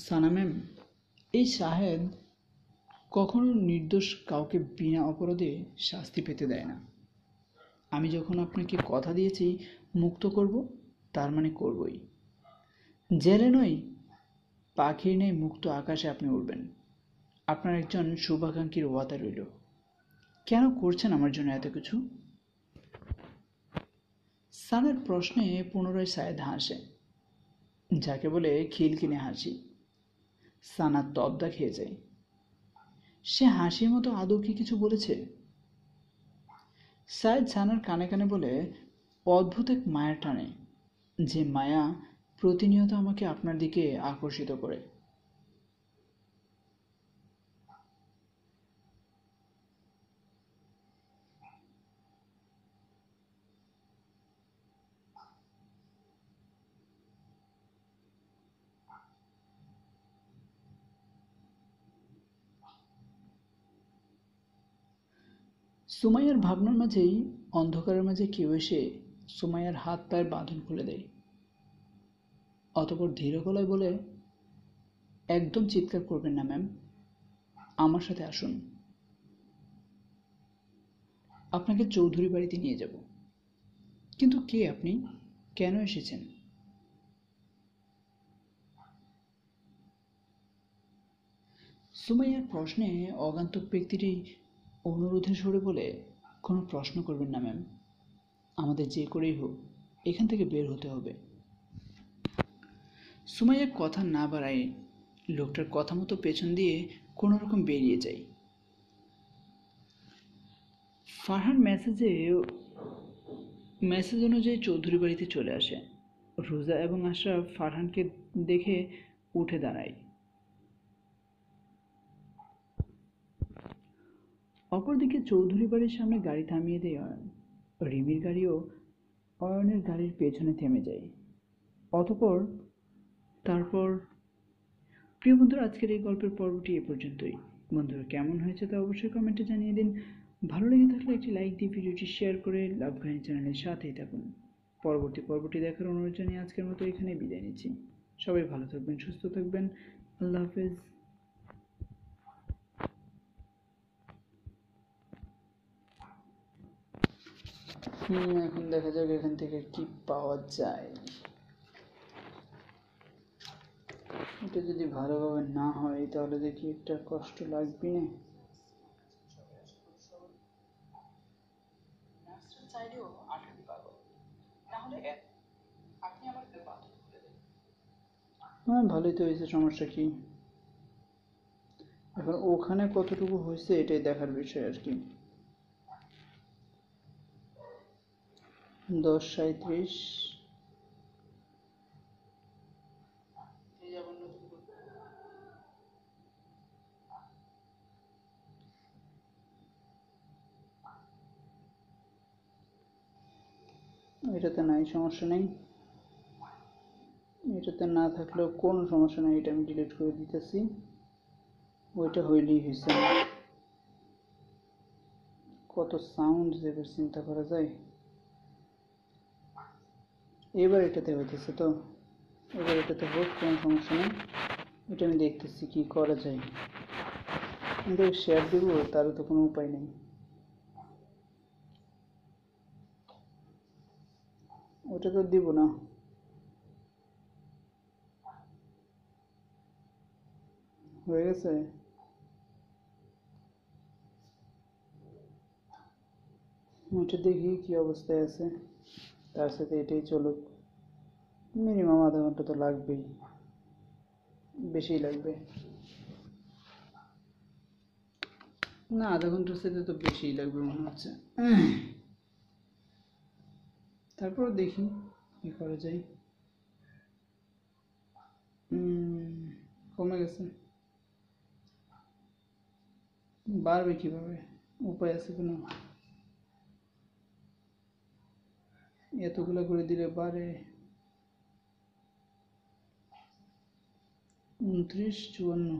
সানা ma'am, এই শাহেদ কখনো নির্দোষ কাউকে বিনা অপরাধে শাস্তি পেতে দেয় না। আমি যখন আপনাকে কথা দিয়েছি মুক্ত করব, তার মানে করবই। জেলে নয়, পাখির নেই মুক্ত আকাশে আপনি উড়বেন। আপনার একজন শুভাকাঙ্ক্ষীর ওয়াদা রইল। কেন করছেন আমার জন্য এত কিছু? সানার প্রশ্নে পুনরায় সায়েদ হাসে, যাকে বলে খিলখিনে হাসি। সানা তবদা খেয়ে যায়। সে হাসির মতো আদৌ কি কিছু বলেছে? সায়েদ সানার কানে কানে বলে, অদ্ভুত এক মায়ার টানে, যে মায়া প্রতিনিয়ত আমাকে আপনার দিকে আকর্ষিত করে। সুমাইয়ার ভাবনার মাঝেই অন্ধকারের মাঝে কেউ এসে সুমাইয়ার হাত পায়ের বাঁধন খুলে দেয়। অতঃপর ধীর গলায় বলে, একদম চিৎকার করবেন না ম্যাম, আমার সাথে আসুন। আপনাকে চৌধুরী বাড়িতে নিয়ে যাব। কিন্তু কে আপনি? কেন এসেছেন? সুমাইয়ার প্রশ্নে অজ্ঞাতক ব্যক্তিটি অনুরোধের সুরে বলে, কোনো প্রশ্ন করবেন না ম্যাম, আমাদের যে করেই হোক এখান থেকে বের হতে হবে। সুমাইয়া কথা না বাড়ায় লোকটার কথা মতো পেছন দিয়ে কোনো রকম বেরিয়ে যায়। ফারহান মেসেজ অনুযায়ী চৌধুরী বাড়িতে চলে আসে। রোজা এবং আশরাফ ফারহানকে দেখে উঠে দাঁড়ায়। অপরদিকে চৌধুরী বাড়ির সামনে গাড়ি থামিয়ে দেয় অয়ন। রিমির গাড়িও অয়নের গাড়ির পেছনে থেমে যায়। অতঃপর তারপর প্রিয় বন্ধুরা, আজকের এই গল্পের পর্বটি এ পর্যন্তই। বন্ধুরা, কেমন হয়েছে তা অবশ্যই কমেন্টে জানিয়ে দিন। ভালো লেগে থাকলে একটি লাইক দিয়ে ভিডিওটি শেয়ার করে লাভ কাহিনী চ্যানেলের সাথেই থাকুন। পরবর্তী পর্বটি দেখার অনুরোধ জানিয়ে আজকের মতো এখানে বিদায় নিচ্ছি। সবাই ভালো থাকবেন, সুস্থ থাকবেন। আল্লাহ হাফেজ। এখন দেখা যাক এখান থেকে কি পাওয়া যায়। এটা যদি ভালোভাবে না হয় তাহলে দেখি একটা কষ্ট লাগবে না। হ্যাঁ, ভালোই তো হয়েছে, সমস্যা কি? এখন ওখানে কতটুকু হয়েছে এটাই দেখার বিষয় আর কি। 10:37। এটাতে নাই, সমস্যা নেই। এটাতে না থাকলেও কোনো সমস্যা নেই, এটা আমি ডিলিট করে দিতেছি। ওইটা হইলেই হয়েছে। কত সাউন্ড এবার চিন্তা করা যায়। এবার এটাতে হইতেছে তো, এবার এটাতে হোক, কোনো সমস্যা নেই। এটা আমি দেখতেছি কি করা যায়। কিন্তু শেয়ার দিব, তারও তো কোনো উপায় নেই। ওটা তো দিব না। হয়ে গেছে। ওটা দেখি কি অবস্থায় আছে, তার সাথে এটাই চলুক। মিনিমাম আধা ঘন্টা তো লাগবেই, বেশি লাগবে না, আধা ঘন্টার সাথে তো বেশিই লাগবে মনে হচ্ছে। তারপর দেখি কি করা যায়। কমে গেছে, বাড়বে কিভাবে? উপায় আছে কোনো? এতগুলো করে দিলে বাড়ে। 29, 54।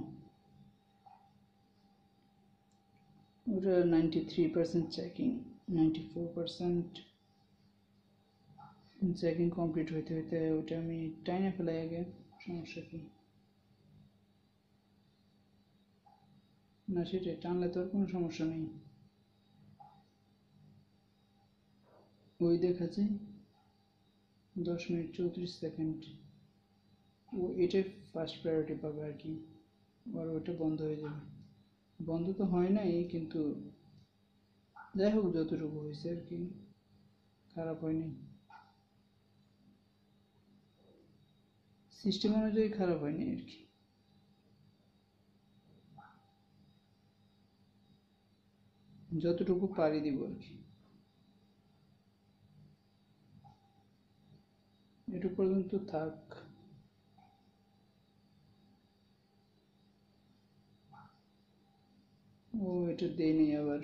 ওটা 93% চেকিং, 94% চেকিং কমপ্লিট হইতে হইতে ওটা আমি টাইমে ফেলাই আগে। সমস্যা কি? না সেটাই, টানলে তো আর কোনো সমস্যা নেই। ওই দেখাচ্ছে 10 মিনিট 34 সেকেন্ড। ও এটাই ফার্স্ট প্রায়োরিটি পাবে আর কি, আর ওটা বন্ধ হয়ে যাবে। বন্ধ তো হয় নাই, কিন্তু যাই হোক যতটুকু হয়েছে আর কি, খারাপ হয়নি। সিস্টেম অনুযায়ী খারাপ হয়নি আর কি। যতটুকু পারি দিব আর কি, এটুকু পর্যন্ত থাক। ও এটা দেয়নি আবার,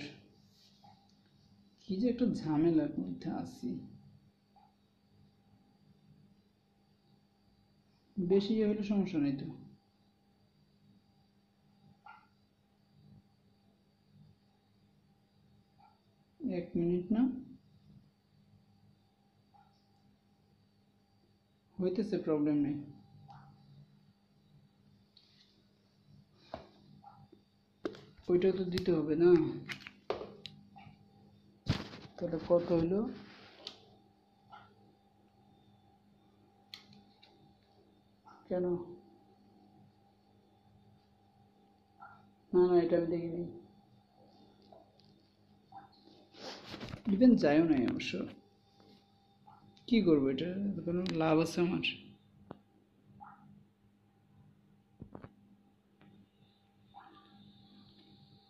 কি যে একটা ঝামেলার মধ্যে আছি। বেশি ইয়ে হলে সমস্যা নেই তো। এক মিনিট না, হইতেছে, প্রবলেম নেই। ওইটা তো দিতে হবে না, তাহলে কত হইলো? কেন না না, এটা আমি দেখিনি। ইভেন যায়ও নাই অবশ্য, কি করবো, এটা কোনো লাভ আছে আমার?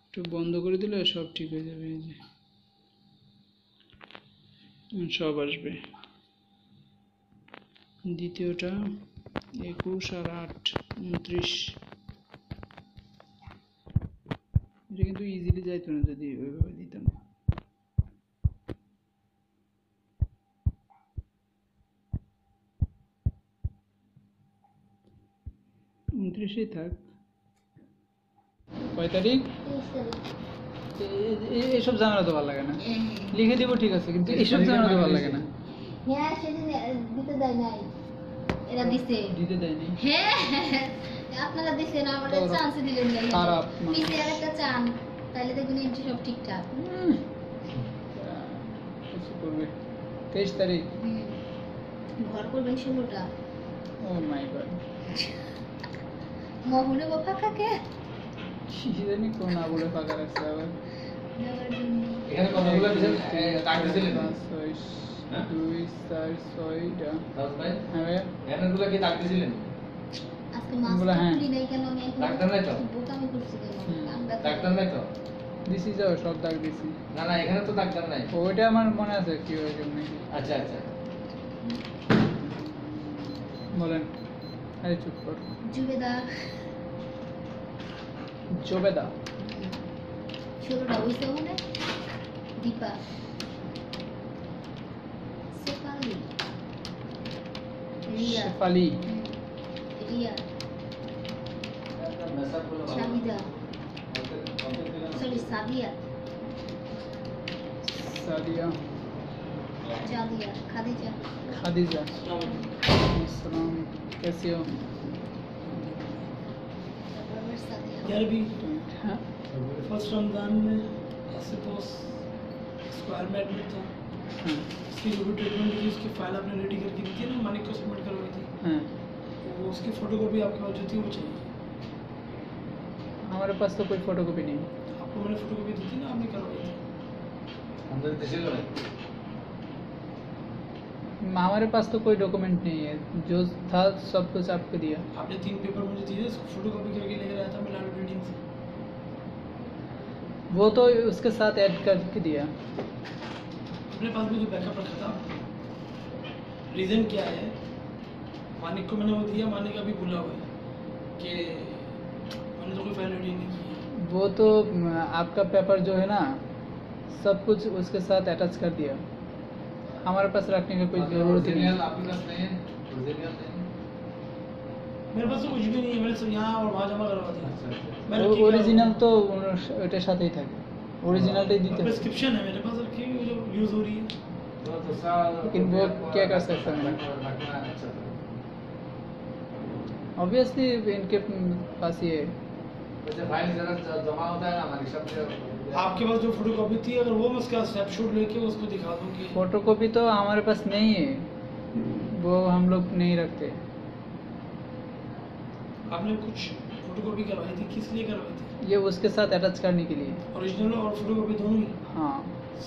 একটু বন্ধ করে দিলে সব ঠিক হয়ে যাবে। এই যে সব আসবে। দ্বিতীয়টা 21 আর 8 29। এটা কিন্তু ইজিলি যাইতো না যদি ওইভাবে দিতাম। উনত্রিশেই থাক। কয় তারিখ? এইসব ঝামেলা তো ভালো লাগে না। লিখে দিব ঠিক আছে, কিন্তু এইসব ঝামেলা তো ভালো লাগে না। হ্যাঁ সেদিন দিতে দেয় নাই, এরা দিছে। দিতে দেয়নি? হ্যাঁ আপনারা দিছেন, আমাদের চান্স দিলেন না। খারাপ পিছে আর একটা চান, তাইলে দেখবেন এন্ট্রি সব ঠিকঠাক। কিছু করবে। 23 তারিখ ঘর করবেন 16টা। ও মাই গড, মহুলে বাবা কাকে কি জানি কোন না বলে ফাঁকা রাখছে আবার। দেওয়ার জন্য এখানে কতগুলো দিছেন? কাট দিছিলেন? 5 6 2 4 6টা। দাউদ ভাই, হ্যাঁ ভাইয়া, এখানেগুলো কি দাগ দিছিলেন? আজকে মাছ বলে হ্যাঁ। তুলি নাই কেন, আমি এখন ডাক্তার নাই তো? বোকামি করছি কেন? কান ব্যথা। ডাক্তার নাই তো? দিছি যাও, সব দাগ দিছি। না না, এখানে তো ডাক্তার নাই। ওইটা আমার মনে আছে কি হয়ে গেল নাকি। আচ্ছা আচ্ছা, বলেন। আরে চুপ কর। জুবেদা জবেদা 16টা হইছে ওখানে। দীপা সেপালি রিয়া শেফালি রিয়া শাহিদা, সরি সাদিয়া সাদিয়া জাদিয়া খাদিজা। खादीजा। अस्सलाम, कैसी हो? তারপর সাদিয়া। यार भी हाँ, फर्स्ट रमजान में ऐसे तो स्क्वायर में एडमिट था, हाँ, उसकी जो भी ट्रीटमेंट की उसकी फाइल आपने रेडी करके दी थी ना, मानिक को सबमिट करवाई थी, हाँ। वो उसकी फोटोकॉपी आपके पास जो थी वो चाहिए। हमारे पास तो कोई फोटोकॉपी नहीं। आपको मैंने फोटोकॉपी दी थी ना, आपने करवाई थी। আমাদের দেশে নয়। हमारे पास तो कोई डॉक्यूमेंट नहीं है, जो था सब कुछ आपको दिया। आपने 3 पेपर मुझे दिए, उसको फोटोकॉपी करके लेकर आया था मिलान रीडिंग से। वो तो उसके साथ ऐड करके दिया। अपने पास भी जो बैकअप रखा था, रीज़न क्या है, मानिक को मैंने वो दिया, मानिक अभी भूला हुआ है कि मैंने तो कोई फाइल रेडी नहीं की है। वो तो आपका पेपर जो है ना, सब कुछ उसके साथ अटैच कर दिया। हमारे पास रखने की कोई जरूरत ही नहीं। ओरिजिनल आपके पास नहीं है? ओरिजिनल नहीं है? मेरे पास तो कुछ भी नहीं है, मैंने सब यहाँ और वहाँ जमा करवा दिया। अच्छा अच्छा। मैंने रखी ओरिजिनल तो ওটার সাথেই থাকে, ओरिजिनलটাই दिते हैं। प्रिस्क्रिप्शन है मेरे पास रखी हुई जो यूज हो रही है। तो सारा लेकिन वो क्या कर सकते हैं? रखना है, अच्छा। ऑब्वियसली इनके पास ये वैसे फाइल जरा जमा होता है ना हमारी सब आपके पास जो फोटोकॉपी थी अगर वो मैं उसका स्नैपशॉट लेके उसको दिखा दूं कि फोटोकॉपी तो हमारे पास नहीं है, वो हम लोग नहीं रखते। आपने कुछ फोटोकॉपी करवाई थी, किस लिए करवाई थी? ये उसके साथ अटैच करने के लिए। ओरिजिनल और फोटोकॉपी दोनों ही हाँ,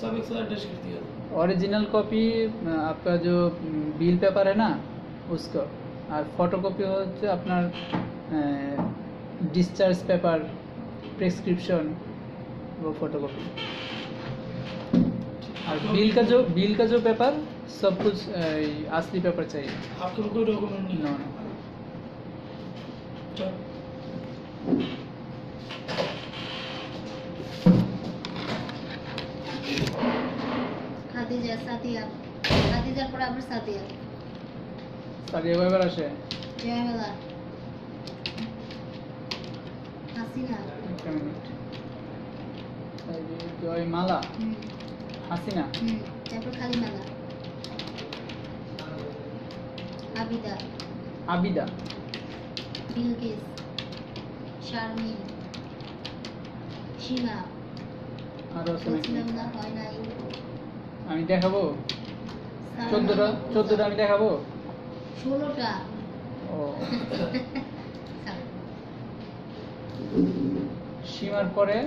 सब एक साथ अटैच कर दिया था। ओरिजिनल कॉपी आपका जो बिल पेपर है ना उसको, और फोटोकॉपी হচ্ছে আপনার डिस्चार्ज पेपर, प्रेस्क्रिप्शन, वो फोटोकॉपी। और बिल का जो पेपर सब कुछ असली पेपर चाहिए। आपके पास कोई डॉक्यूमेंट नहीं नो है? नो। चल। খাদিজা সাদিয়া খাদিজার পরে আবার সাদিয়া সাদিয়া কয়বার আসে? জয়মেলা হাসিনা একটা মিনিট। এই যে জয়মালা, হাসিনা, তারপর খালিমালা আবিদা আবিদা, বিলকিস শারমিন সীমা আরো আছে নাকি? বলছিলাম না হয় নাই আমি দেখাবো? সালমা, 14টা আমি দেখাবো? 16টা ও, সীমার পরে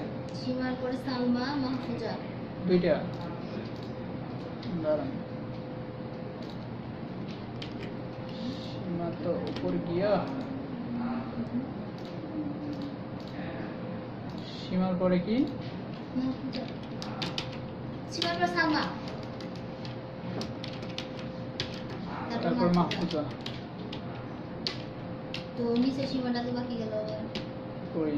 সীমার পরে সালমা মাহফুজা দুইটা। দাঁড়ান, সীমা তো উপর গিয়া, সীমার পরে কি? মাহফুজা সীমার পরে সালমা তারপর মাহফুজা। তো নিচে সীমাটা তো বাকি গেল আবার কই?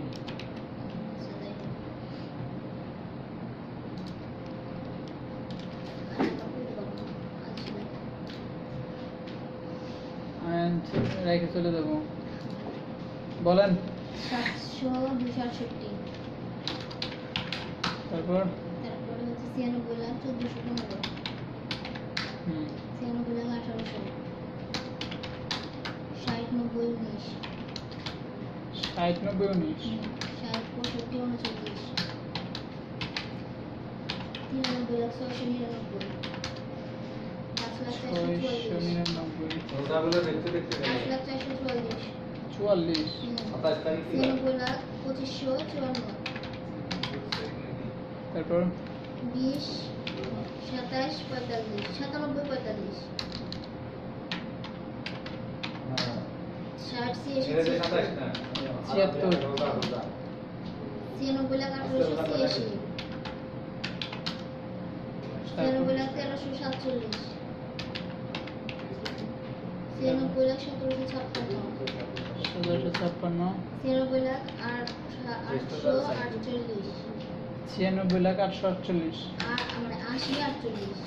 রেখে চলে যাবো। বলেন। 700 268 তারপর তারপরে হচ্ছে 96,1415 হুম 96,1800 60 90 19 60 90 19 60 65 39 93,699 699 ওটাগুলো দেখতে দেখতে গেলে 5,444 44 27 তারিখ ছিল 95,2554 তারপর 20 27 45 97 45 60 ছেড়ে 86 27 না 76 96,1886 96,1347 96,1756 1756 96,848 96,848 মানে 80 48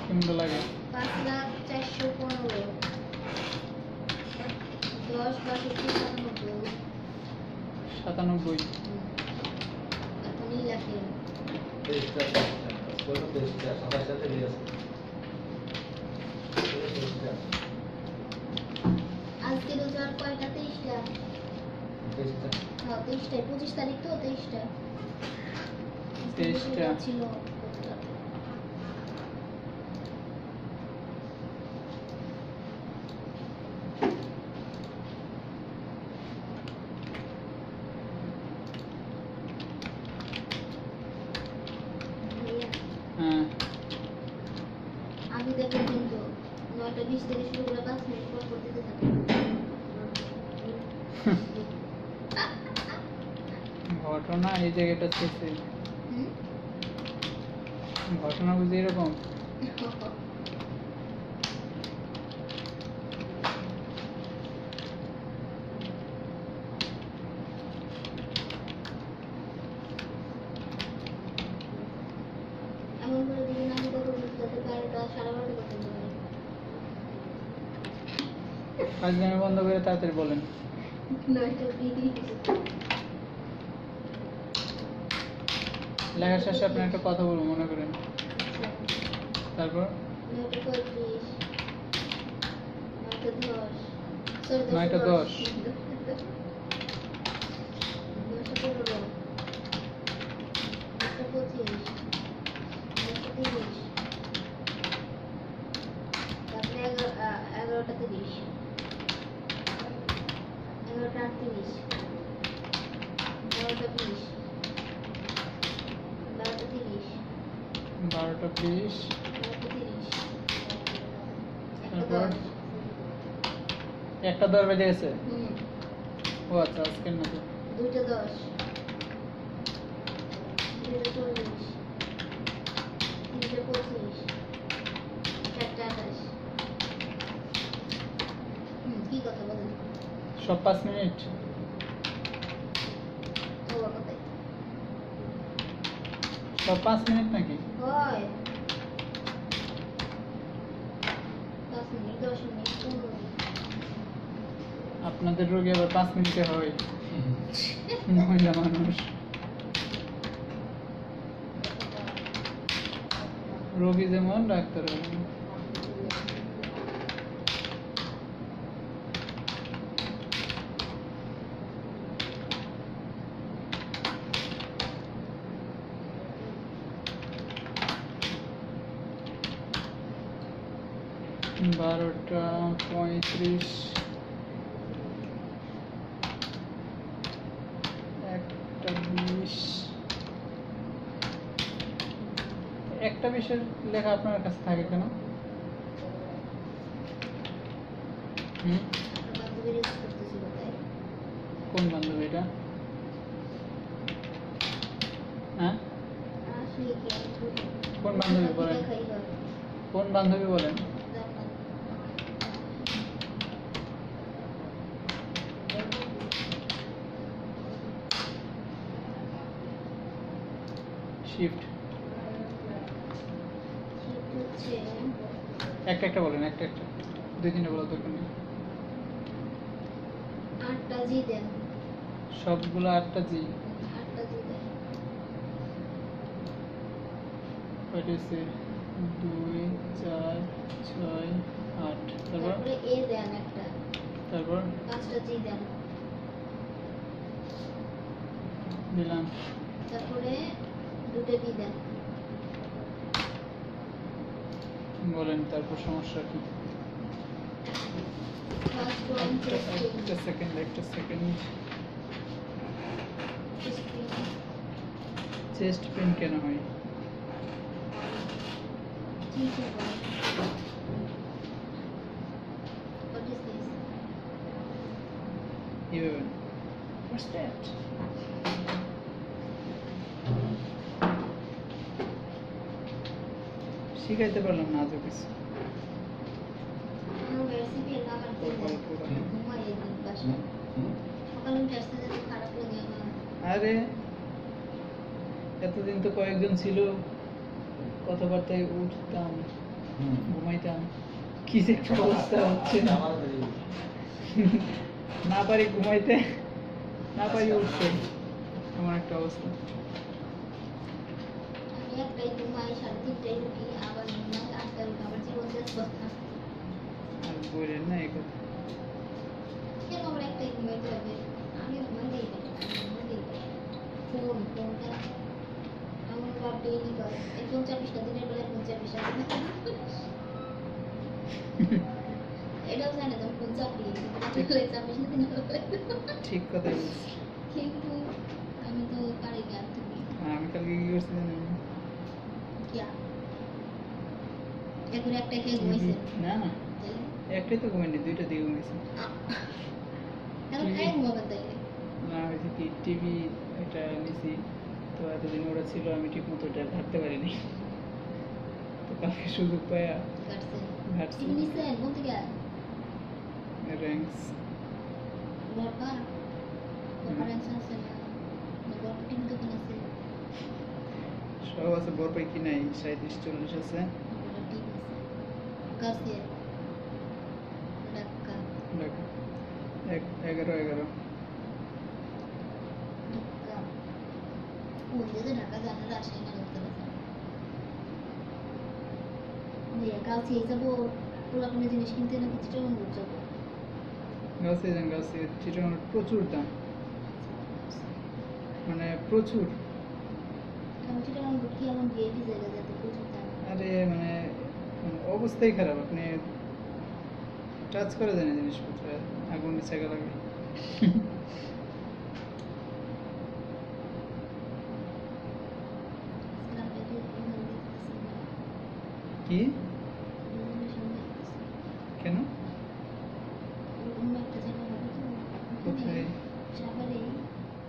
কেমন লাগে? 5,415 10 62 97 97 এখনই লেখেন তেইশটা কোন 27টা দিয়ে আছে আজকে রোজার কয়টা 23টা 23টা হ্যাঁ 23টা 25 তারিখ তো 23টা 23টা ছিল হ্যাঁ আমি দেখো কিন্তু 9:20 থেকে শুরু করে 5 মিনিট পর করতে থাকি ঘটনা এই জায়গাটা শেষে ঘটনা বুঝি এরকম। এমন করে দিবেন আমি দেখো যাতে 12টা 12:30 পর্যন্ত হয় ফাজলামি বন্ধ করে তাড়াতাড়ি বলেন। 9:20 লেখা শেষে আপনি একটা কথা বলবো মনে করেন, তারপর 9:35 9:10 9:10 10:15 12টা 38, 12টা 20, 12টা 30, 12টা 20, 12টা 30, একটা তারপর 10, 1টা 10 বেজে গেছে। হুম, ও আচ্ছা, আজকের না তো। 2টা 10, 2টা 40, 3টা 25, 4টা 28। কি কথা বলেন? সব 5 মিনিট। ও কথাই সব 5 মিনিট নাকি? হয় 5 মিনিট, 10 মিনিট, 15 মিনিট। আপনাদের রোগী আবার 5 মিনিটে হয়। মহিলা মানুষ। রোগী যেমন ডাক্তার তেমন। বারোটা 35, 1টা 20। 1টা 20-এর লেখা আপনার কাছে থাকে কেন? হুম, আপনার বান্ধবী রিলস করতেছিল তাই? কোন বান্ধবী এটা? হ্যাঁ, আসলে কি আমি বুঝি না। কোন বান্ধবী বাকি বলেন? দেখাই হয়। কোন বান্ধবী বলেন? জান্নাত। শিফট। ঠিক হচ্ছে একটা একটা বলেন, একটা একটা। 2-3টা বলার দরকার নেই। 8টা জি দেন, সবগুলো 8টা জি। 8টা জি দেন, কয়টা হচ্ছে? 2, 4, 6, 8। তারপর তারপরে এ দেন একটা, তারপর 5টা জি দেন, দিলাম। তারপরে 2টা বি দেন, বলেন তারপর সমস্যা কি? ফার্স্ট ওয়ান একটা সেকেন্ড, একটা সেকেন্ড। চেস্ট পেন কেন হয়? ঠিক আছে। What is this? কিভাবে? What's that? শিখাইতে পারলাম না আজও কিছু। আমার রেসিপি আমার ঘুমাই একদিন বাসায়। সকালে উঠে আসতে যেতে খারাপ লাগে আমার। আরে এতদিন তো কয়েকজন ছিল, কথাবার্তায় উঠতাম, ঘুমাইতাম। কি যে একটা অবস্থা হচ্ছে না। আমার দেরি। না পারি ঘুমাইতে, না পারি উঠতে, এমন একটা অবস্থা। আমি একটাই ঘুমাই, 3:30টায় উঠি, আবার ঘুমাই, 8টায় উঠি, আমার জীবন শেষ কথা। আর বললেন না এই কথা। কেন আমার একটাই ঘুমাইতে হবে? আমি ঘুমাইতেই পারি, আমি ঘুমাইতেই পারি। ফোনটা আমার বাপ ডেইলি করে। এই ফোন 24টা দিনের বেলায় ফোন 24টা এটাও জানে যে ফোন চাপিয়ে দিনের বেলায় 24টা দিনের বেলায়। ঠিক কথা বলছি। কিন্তু আমি তো পারি না, আর তুমি আমি কালকে কি করছি জানেন? কিয়া এখন একটা খেয়ে ঘুমাইছে না না, তাইলে একটাই তো ঘুমাইনি, 2টা দিয়ে ঘুমাইছি। এখন খাই ঘুমাবেন তাইলে। না হয়েছে কি, টিভি এটা নিছি, তো এতদিন ওরা ছিল, আমি ঠিক মতো এটা ঘাটতে পারিনি। তো কালকে সুযোগ পায়া কাটছে ঘাটছি। টিভি নিছেন কোন থেকে? র্যাঙ্কস। দরকার দরকার আছে না? দরকার টিভি দোকান আছে, সব আছে, বরপাই কি নাই, 37-40 আছে। ওটা টিভি আছে কাছে ঢাকা ঢাকা 11 ঢাকা কোন দিকে ঢাকা জানা রাজশাহী না উত্তর দিয়ে কাছে যাবো পুরাতন জিনিস কিনতে না কিছু টাকা মূল্য যাবো। গাছে যান, গাছে চিটাগাং প্রচুর দাম, মানে প্রচুর। আমি চিটাগাং কি এমন ভিআইপি জায়গা যাতে প্রচুর দাম। আরে মানে অবস্থাই খারাপ, আপনি টাচ করে দেন জিনিসপত্র, আগুন নিচে লাগে। কি কেন অন্য একটা জায়গা হবে তো কোথায় সাভারে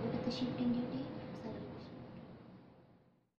ওটাতে শিফটিং ডিউটি